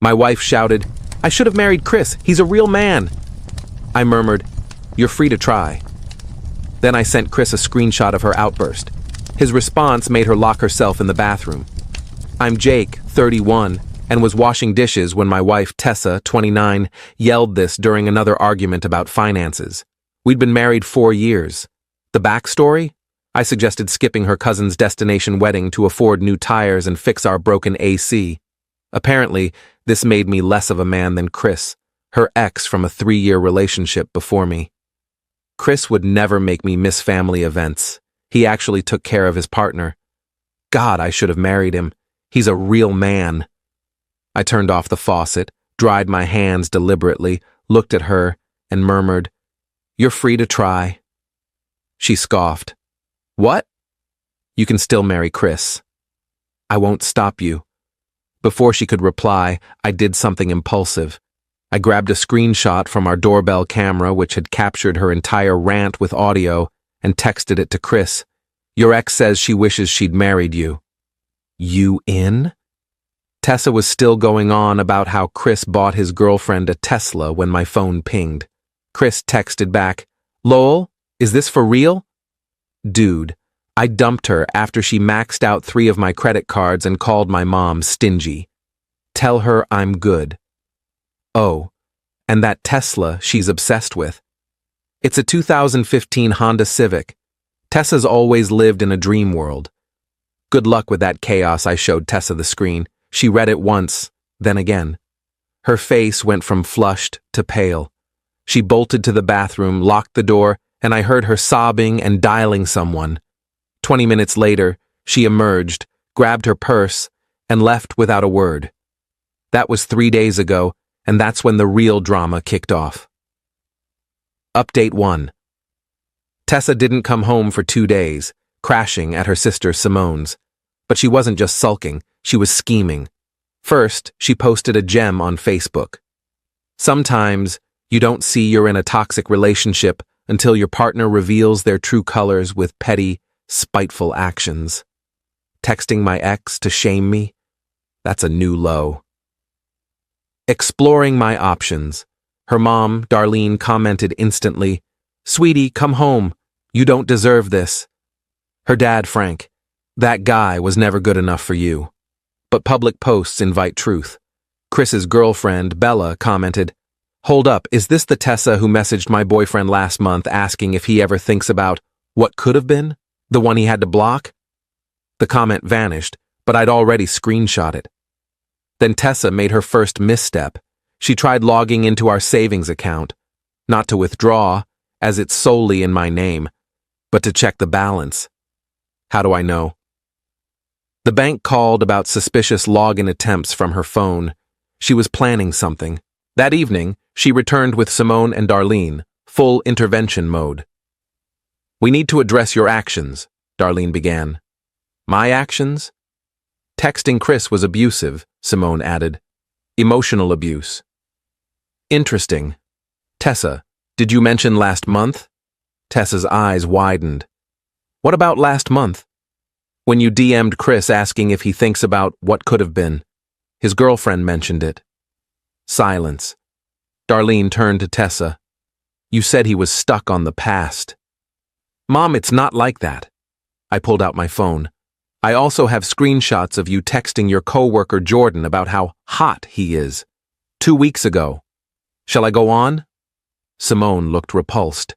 My wife shouted, "I should have married Chris. He's a real man." I murmured, "You're free to try." Then I sent Chris a screenshot of her outburst. His response made her lock herself in the bathroom. I'm Jake, 31, and was washing dishes when my wife, Tessa, 29, yelled this during another argument about finances. We'd been married 4 years. The backstory? I suggested skipping her cousin's destination wedding to afford new tires and fix our broken AC. Apparently, this made me less of a man than Chris, her ex from a 3-year relationship before me. Chris would never make me miss family events. He actually took care of his partner. God, I should have married him. He's a real man. I turned off the faucet, dried my hands deliberately, looked at her, and murmured, "You're free to try." She scoffed. "What?" "You can still marry Chris." "I won't stop you." Before she could reply, I did something impulsive. I grabbed a screenshot from our doorbell camera, which had captured her entire rant with audio, and texted it to Chris. "Your ex says she wishes she'd married you." "You in?" Tessa was still going on about how Chris bought his girlfriend a Tesla when my phone pinged. Chris texted back, "Lol, is this for real?" Dude, I dumped her after she maxed out 3 of my credit cards and called my mom stingy. Tell her I'm good. Oh, and that Tesla she's obsessed with. It's a 2015 Honda Civic. Tessa's always lived in a dream world. Good luck with that chaos. I showed Tessa the screen. She read it once, then again. Her face went from flushed to pale. She bolted to the bathroom, locked the door, and I heard her sobbing and dialing someone. 20 minutes later, she emerged, grabbed her purse, and left without a word. That was 3 days ago, and that's when the real drama kicked off. Update 1. Tessa didn't come home for 2 days, crashing at her sister Simone's. But she wasn't just sulking, she was scheming. First, she posted a gem on Facebook. Sometimes, you don't see you're in a toxic relationship until your partner reveals their true colors with petty, spiteful actions. Texting my ex to shame me? That's a new low. Exploring my options. Her mom, Darlene, commented instantly, "Sweetie, come home. You don't deserve this." Her dad, Frank, "That guy was never good enough for you." But public posts invite truth. Chris's girlfriend, Bella, commented, "Hold up, is this the Tessa who messaged my boyfriend last month asking if he ever thinks about what could have been? The one he had to block?" The comment vanished, but I'd already screenshot it. Then Tessa made her first misstep. She tried logging into our savings account, not to withdraw, as it's solely in my name, but to check the balance. How do I know? The bank called about suspicious login attempts from her phone. She was planning something. That evening, she returned with Simone and Darlene, full intervention mode. "We need to address your actions," Darlene began. "My actions?" "Texting Chris was abusive," Simone added. "Emotional abuse." "Interesting. Tessa, did you mention last month?" Tessa's eyes widened. "What about last month?" "When you DM'd Chris asking if he thinks about what could have been. His girlfriend mentioned it." Silence. Darlene turned to Tessa. "You said he was stuck on the past." "Mom, it's not like that." I pulled out my phone. "I also have screenshots of you texting your coworker Jordan about how hot he is. 2 weeks ago. Shall I go on?" Simone looked repulsed.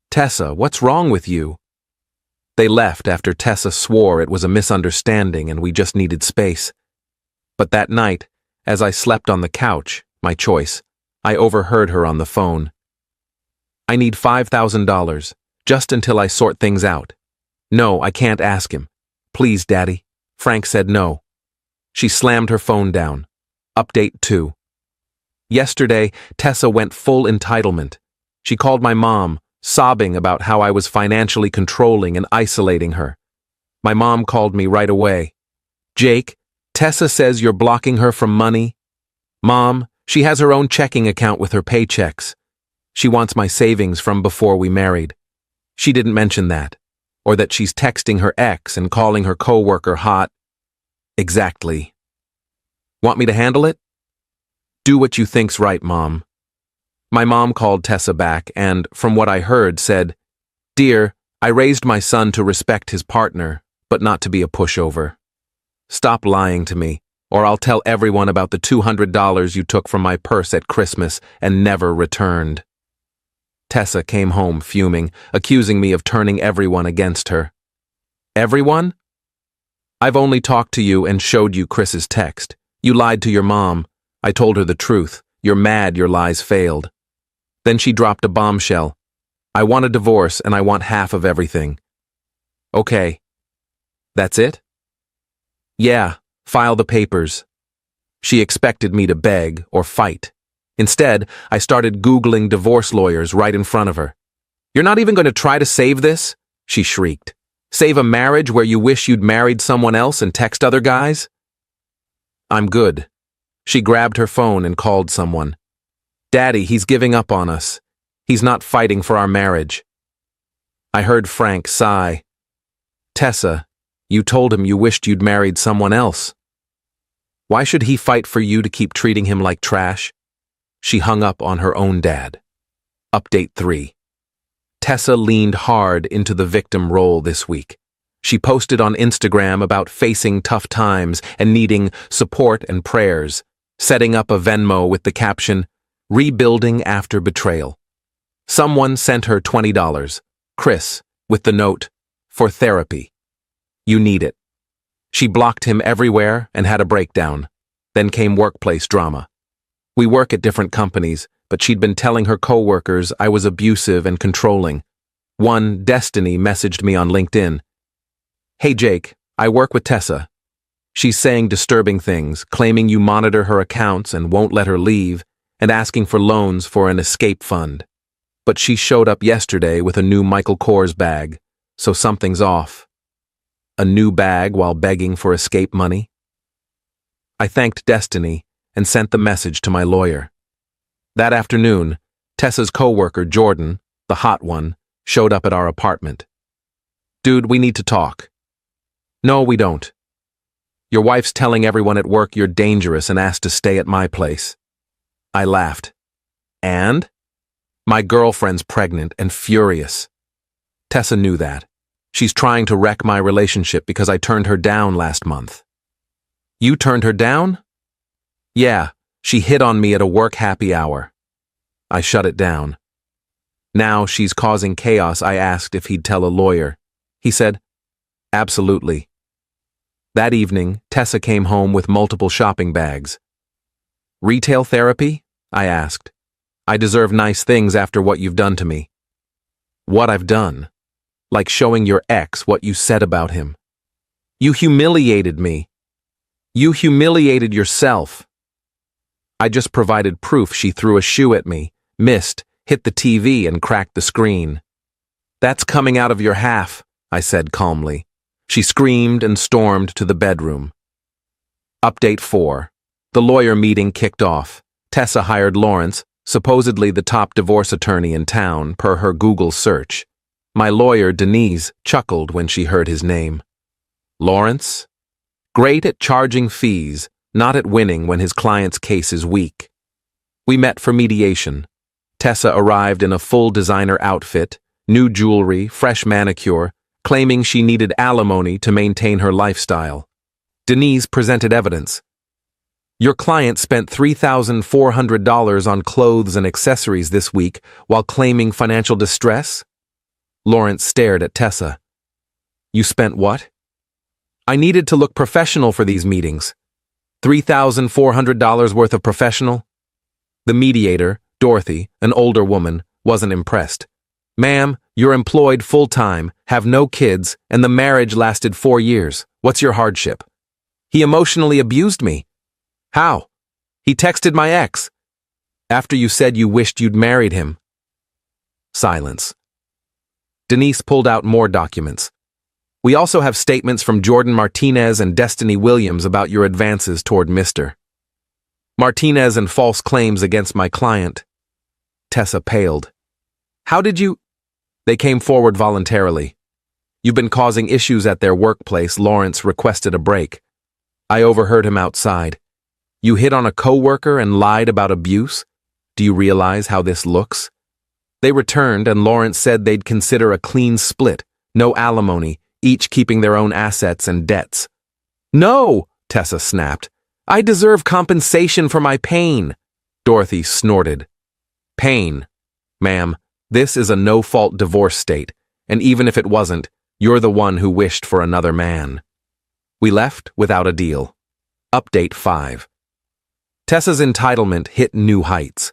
"Tessa, what's wrong with you?" They left after Tessa swore it was a misunderstanding and we just needed space. But that night, as I slept on the couch, my choice, I overheard her on the phone. "I need $5,000, just until I sort things out. No, I can't ask him. Please, Daddy." Frank said no. She slammed her phone down. Update 2. Yesterday, Tessa went full entitlement. She called my mom, sobbing about how I was financially controlling and isolating her. My mom called me right away. "Jake, Tessa says you're blocking her from money." "Mom, she has her own checking account with her paychecks. She wants my savings from before we married. She didn't mention that, or that she's texting her ex and calling her coworker hot." "Exactly." "Want me to handle it?" Do what you think's right, Mom. My mom called Tessa back and, from what I heard, said, Dear, I raised my son to respect his partner, but not to be a pushover. Stop lying to me, or I'll tell everyone about the $200 you took from my purse at Christmas and never returned. Tessa came home fuming, accusing me of turning everyone against her. Everyone? I've only talked to you and showed you Chris's text. You lied to your mom. I told her the truth. You're mad your lies failed. Then she dropped a bombshell. I want a divorce and I want half of everything. Okay. That's it? Yeah, file the papers. She expected me to beg or fight. Instead, I started Googling divorce lawyers right in front of her. You're not even going to try to save this? She shrieked. Save a marriage where you wish you'd married someone else and text other guys? I'm good. She grabbed her phone and called someone. Daddy, he's giving up on us. He's not fighting for our marriage. I heard Frank sigh. Tessa, you told him you wished you'd married someone else. Why should he fight for you to keep treating him like trash? She hung up on her own dad. Update 3. Tessa leaned hard into the victim role this week. She posted on Instagram about facing tough times and needing support and prayers, setting up a Venmo with the caption, Rebuilding After Betrayal. Someone sent her $20, Chris, with the note, For therapy. You need it. She blocked him everywhere and had a breakdown. Then came workplace drama. We work at different companies, but she'd been telling her coworkers I was abusive and controlling. One, Destiny, messaged me on LinkedIn. Hey Jake, I work with Tessa. She's saying disturbing things, claiming you monitor her accounts and won't let her leave, and asking for loans for an escape fund. But she showed up yesterday with a new Michael Kors bag, so something's off. A new bag while begging for escape money? I thanked Destiny and sent the message to my lawyer. That afternoon, Tessa's coworker, Jordan, the hot one, showed up at our apartment. Dude, we need to talk. No, we don't. Your wife's telling everyone at work you're dangerous and asked to stay at my place. I laughed. And? My girlfriend's pregnant and furious. Tessa knew that. She's trying to wreck my relationship because I turned her down last month. You turned her down? Yeah, she hit on me at a work happy hour. I shut it down. Now she's causing chaos. I asked if he'd tell a lawyer. He said, absolutely. That evening, Tessa came home with multiple shopping bags. Retail therapy? I asked. I deserve nice things after what you've done to me. What I've done? Like showing your ex what you said about him. You humiliated me. You humiliated yourself. I just provided proof. She threw a shoe at me, missed, hit the TV and cracked the screen. That's coming out of your half, I said calmly. She screamed and stormed to the bedroom. Update 4. The lawyer meeting kicked off. Tessa hired Lawrence, supposedly the top divorce attorney in town, per her Google search. My lawyer, Denise, chuckled when she heard his name. Lawrence? Great at charging fees, not at winning when his client's case is weak. We met for mediation. Tessa arrived in a full designer outfit, new jewelry, fresh manicure, claiming she needed alimony to maintain her lifestyle. Denise presented evidence. Your client spent $3,400 on clothes and accessories this week while claiming financial distress? Lawrence stared at Tessa. You spent what? I needed to look professional for these meetings. $3,400 worth of professional? The mediator, Dorothy, an older woman, wasn't impressed. Ma'am, you're employed full-time, have no kids, and the marriage lasted 4 years. What's your hardship? He emotionally abused me. How? He texted my ex. After you said you wished you'd married him. Silence. Denise pulled out more documents. We also have statements from Jordan Martinez and Destiny Williams about your advances toward Mr. Martinez and false claims against my client. Tessa paled. How did you? They came forward voluntarily. You've been causing issues at their workplace. Lawrence requested a break. I overheard him outside. You hit on a coworker and lied about abuse? Do you realize how this looks? They returned and Lawrence said they'd consider a clean split, no alimony, each keeping their own assets and debts. No, Tessa snapped. I deserve compensation for my pain. Dorothy snorted. Pain. Ma'am, this is a no-fault divorce state, and even if it wasn't, you're the one who wished for another man. We left without a deal. Update 5. Tessa's entitlement hit new heights.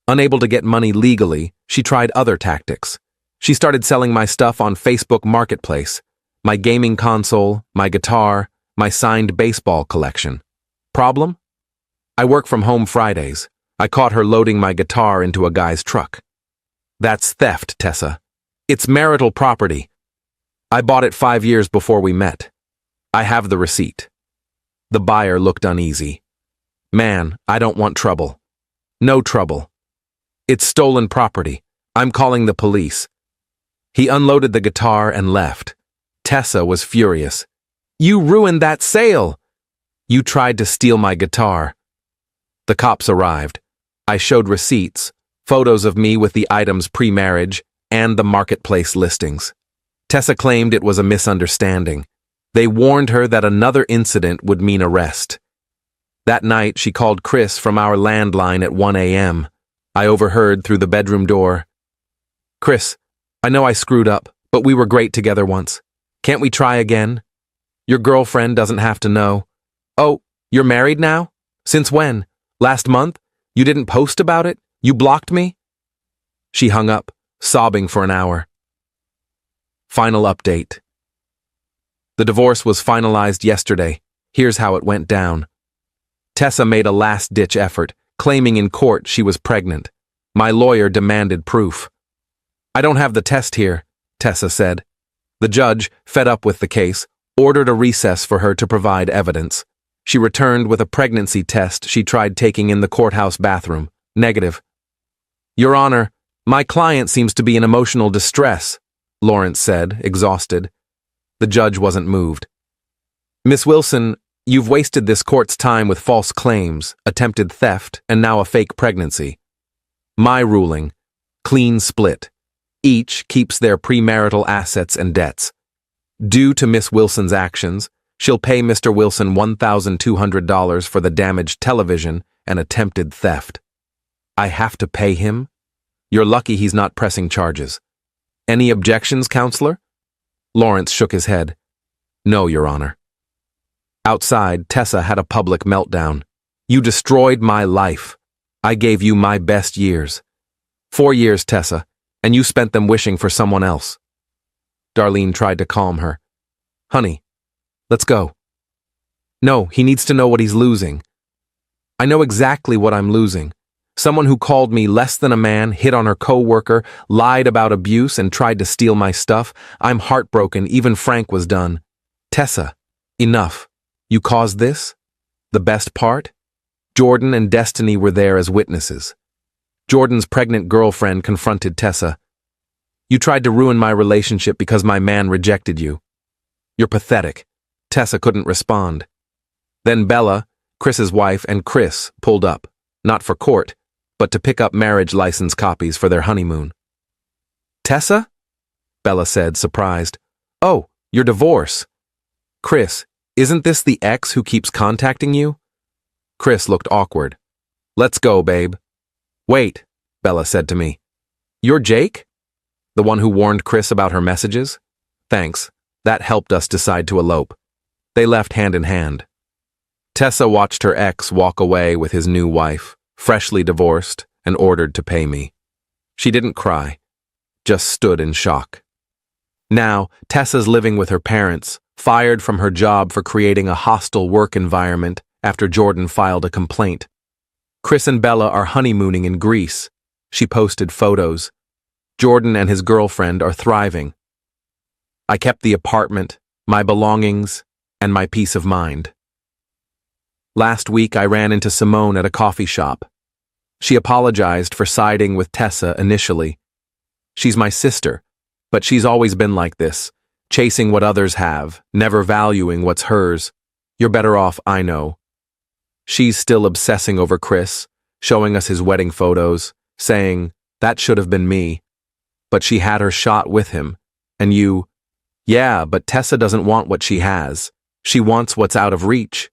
Unable to get money legally, she tried other tactics. She started selling my stuff on Facebook Marketplace. My gaming console, my guitar, my signed baseball collection. Problem? I work from home Fridays. I caught her loading my guitar into a guy's truck. That's theft, Tessa. It's marital property. I bought it 5 years before we met. I have the receipt. The buyer looked uneasy. Man, I don't want trouble. No trouble. It's stolen property. I'm calling the police. He unloaded the guitar and left. Tessa was furious. You ruined that sale. You tried to steal my guitar. The cops arrived. I showed receipts, photos of me with the items pre-marriage, and the marketplace listings. Tessa claimed it was a misunderstanding. They warned her that another incident would mean arrest. That night, she called Chris from our landline at 1 a.m. I overheard through the bedroom door. Chris, I know I screwed up, but we were great together once. Can't we try again? Your girlfriend doesn't have to know. Oh, you're married now? Since when? Last month? You didn't post about it? You blocked me? She hung up, sobbing for an hour. Final update. The divorce was finalized yesterday. Here's how it went down. Tessa made a last-ditch effort, claiming in court she was pregnant. My lawyer demanded proof. I don't have the test here, Tessa said. The judge, fed up with the case, ordered a recess for her to provide evidence. She returned with a pregnancy test she tried taking in the courthouse bathroom. Negative. Your Honor, my client seems to be in emotional distress, Lawrence said, exhausted. The judge wasn't moved. Miss Wilson, you've wasted this court's time with false claims, attempted theft, and now a fake pregnancy. My ruling, clean split. Each keeps their premarital assets and debts. Due to Miss Wilson's actions, she'll pay Mr. Wilson $1,200 for the damaged television and attempted theft. I have to pay him? You're lucky he's not pressing charges. Any objections, counselor? Lawrence shook his head. No, Your Honor. Outside, Tessa had a public meltdown. You destroyed my life. I gave you my best years. 4 years, Tessa, and you spent them wishing for someone else. Darlene tried to calm her. Honey, let's go. No, he needs to know what he's losing. I know exactly what I'm losing. Someone who called me less than a man, hit on her co-worker, lied about abuse, and tried to steal my stuff. I'm heartbroken. Even Frank was done. Tessa, enough. You caused this? The best part? Jordan and Destiny were there as witnesses. Jordan's pregnant girlfriend confronted Tessa. You tried to ruin my relationship because my man rejected you. You're pathetic. Tessa couldn't respond. Then Bella, Chris's wife, and Chris pulled up, not for court, but to pick up marriage license copies for their honeymoon. Tessa? Bella said, surprised. Oh, your divorce. Chris, isn't this the ex who keeps contacting you? Chris looked awkward. Let's go, babe. Wait, Bella said to me. You're Jake? The one who warned Chris about her messages? Thanks. That helped us decide to elope. They left hand in hand. Tessa watched her ex walk away with his new wife, freshly divorced and ordered to pay me. She didn't cry, just stood in shock. Now, Tessa's living with her parents, fired from her job for creating a hostile work environment after Jordan filed a complaint. Chris and Bella are honeymooning in Greece. She posted photos. Jordan and his girlfriend are thriving. I kept the apartment, my belongings, and my peace of mind. Last week, I ran into Simone at a coffee shop. She apologized for siding with Tessa initially. She's my sister, but she's always been like this, chasing what others have, never valuing what's hers. You're better off, I know. She's still obsessing over Chris, showing us his wedding photos, saying, "That should have been me." But she had her shot with him. And you, "Yeah, but Tessa doesn't want what she has. She wants what's out of reach."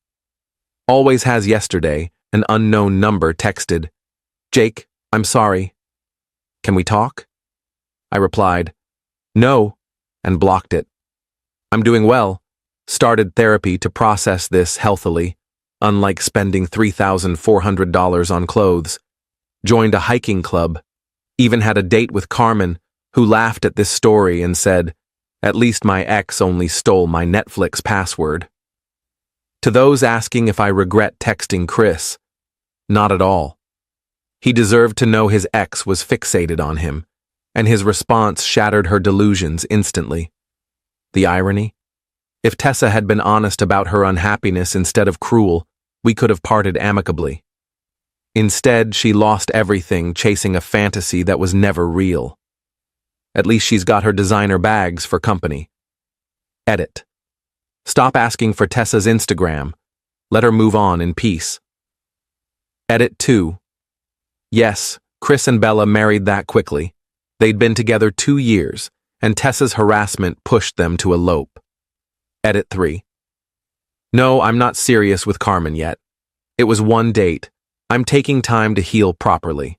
Always has yesterday, an unknown number texted, "Jake, I'm sorry. Can we talk?" I replied, "No," and blocked it. I'm doing well. Started therapy to process this healthily, unlike spending $3,400 on clothes. Joined a hiking club. Even had a date with Carmen, who laughed at this story and said, "At least my ex only stole my Netflix password." To those asking if I regret texting Chris, not at all. He deserved to know his ex was fixated on him, and his response shattered her delusions instantly. The irony? If Tessa had been honest about her unhappiness instead of cruel, we could have parted amicably. Instead, she lost everything chasing a fantasy that was never real. At least she's got her designer bags for company. Edit. Stop asking for Tessa's Instagram. Let her move on in peace. Edit 2. Yes, Chris and Bella married that quickly. They'd been together 2 years, and Tessa's harassment pushed them to elope. Edit 3. No, I'm not serious with Carmen yet. It was one date. I'm taking time to heal properly.